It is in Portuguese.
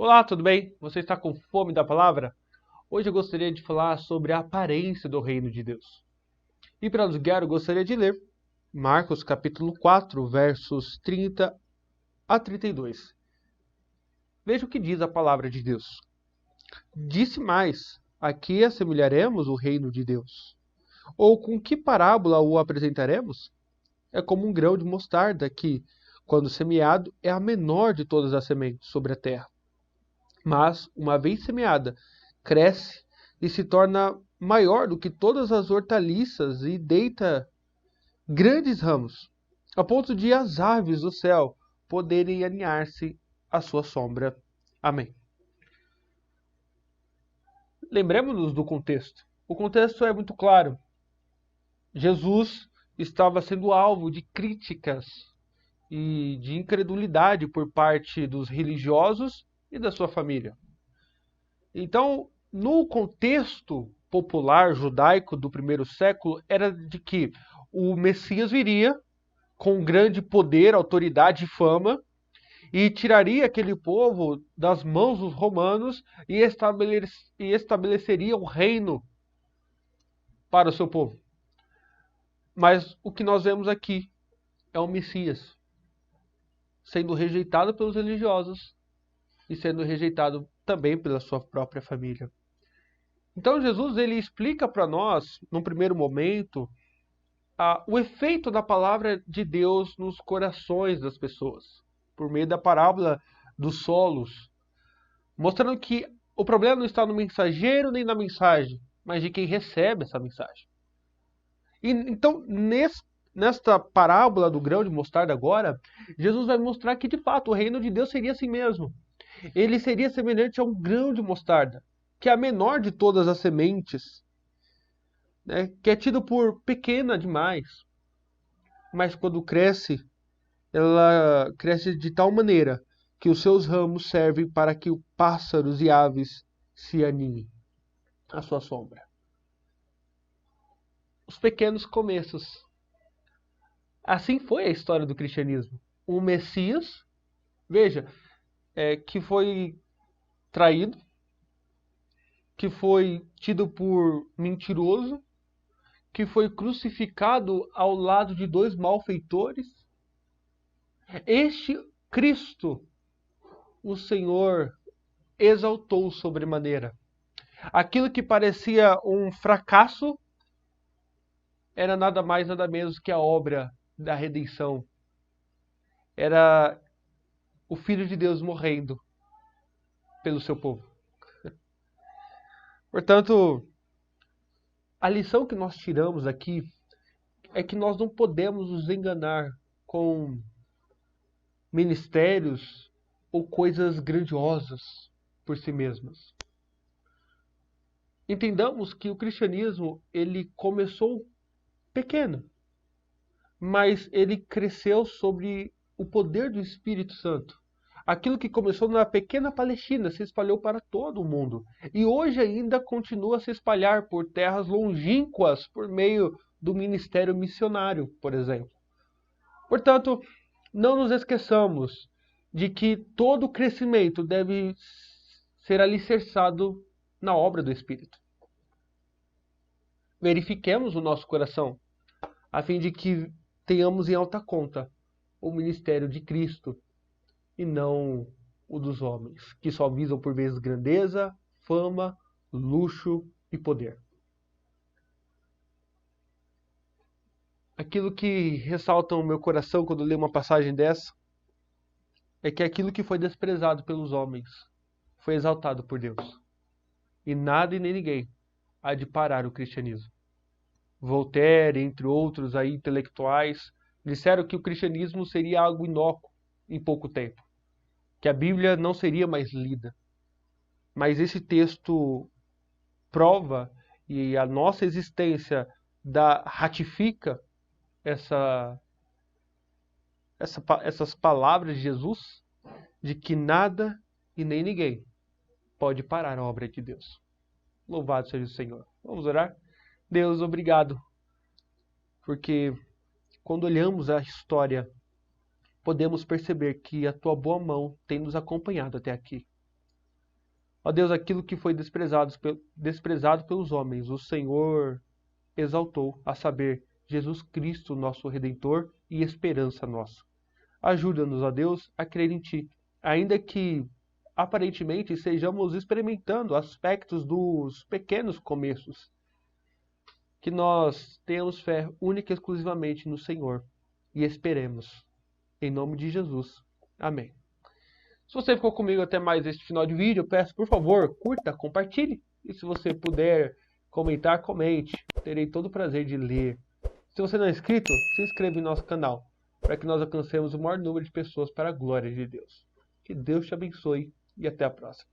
Olá, tudo bem? Você está com fome da palavra? Hoje eu gostaria de falar sobre a aparência do reino de Deus. E para nos guiar, eu gostaria de ler Marcos capítulo 4, versos 30 a 32. Veja o que diz a palavra de Deus. Disse mais: a que assemelharemos o reino de Deus? Ou com que parábola o apresentaremos? É como um grão de mostarda que, quando semeado, é a menor de todas as sementes sobre a terra. Mas, uma vez semeada, cresce e se torna maior do que todas as hortaliças e deita grandes ramos, a ponto de as aves do céu poderem aninhar-se à sua sombra. Amém. Lembremos-nos do contexto. O contexto é muito claro. Jesus estava sendo alvo de críticas e de incredulidade por parte dos religiosos e da sua família. Então, no contexto popular judaico do primeiro século, era de que o Messias viria com grande poder, autoridade e fama e tiraria aquele povo das mãos dos romanos e estabeleceria um reino para o seu povo. Mas o que nós vemos aqui é o Messias sendo rejeitado pelos religiosos e sendo rejeitado também pela sua própria família. Então Jesus ele explica para nós, num primeiro momento, o efeito da palavra de Deus nos corações das pessoas, por meio da parábola dos solos, mostrando que o problema não está no mensageiro nem na mensagem, mas de quem recebe essa mensagem. E então, nesta parábola do grão de mostarda agora, Jesus vai mostrar que de fato o reino de Deus seria assim mesmo. Ele seria semelhante a um grão de mostarda, que é a menor de todas as sementes, né, que é tido por pequena demais, mas quando cresce, ela cresce de tal maneira que os seus ramos servem para que pássaros e aves se aninhem à sua sombra. Os pequenos começos. Assim foi a história do cristianismo. Um Messias, veja, que foi traído, que foi tido por mentiroso, que foi crucificado ao lado de dois malfeitores. Este Cristo, o Senhor, exaltou sobremaneira. Aquilo que parecia um fracasso era nada mais, nada menos que a obra da redenção. Era o Filho de Deus morrendo pelo seu povo. Portanto, a lição que nós tiramos aqui é que nós não podemos nos enganar com ministérios ou coisas grandiosas por si mesmas. Entendamos que o cristianismo ele começou pequeno, mas ele cresceu sobre o poder do Espírito Santo. Aquilo que começou na pequena Palestina se espalhou para todo o mundo e hoje ainda continua a se espalhar por terras longínquas por meio do ministério missionário, por exemplo. Portanto, não nos esqueçamos de que todo crescimento deve ser alicerçado na obra do Espírito. Verifiquemos o nosso coração, a fim de que tenhamos em alta conta o ministério de Cristo e não o dos homens, que só visam por vezes grandeza, fama, luxo e poder. Aquilo que ressalta o meu coração quando leio uma passagem dessa é que aquilo que foi desprezado pelos homens foi exaltado por Deus. E nada e nem ninguém há de parar o cristianismo. Voltaire, entre outros aí, intelectuais, disseram que o cristianismo seria algo inócuo em pouco tempo, que a Bíblia não seria mais lida. Mas esse texto prova e a nossa existência ratifica essas palavras de Jesus, de que nada e nem ninguém pode parar a obra de Deus. Louvado seja o Senhor. Vamos orar? Deus, obrigado, porque quando olhamos a história, podemos perceber que a tua boa mão tem nos acompanhado até aqui. Ó Deus, aquilo que foi desprezado pelos homens, o Senhor exaltou, a saber, Jesus Cristo, nosso Redentor e esperança nossa. Ajuda-nos, ó Deus, a crer em Ti, ainda que aparentemente estejamos experimentando aspectos dos pequenos começos, que nós tenhamos fé única e exclusivamente no Senhor e esperemos. Em nome de Jesus. Amém. Se você ficou comigo até mais este final de vídeo, eu peço, por favor, curta, compartilhe. E se você puder comentar, comente. Terei todo o prazer de ler. Se você não é inscrito, se inscreva em nosso canal, para que nós alcancemos o maior número de pessoas para a glória de Deus. Que Deus te abençoe e até a próxima.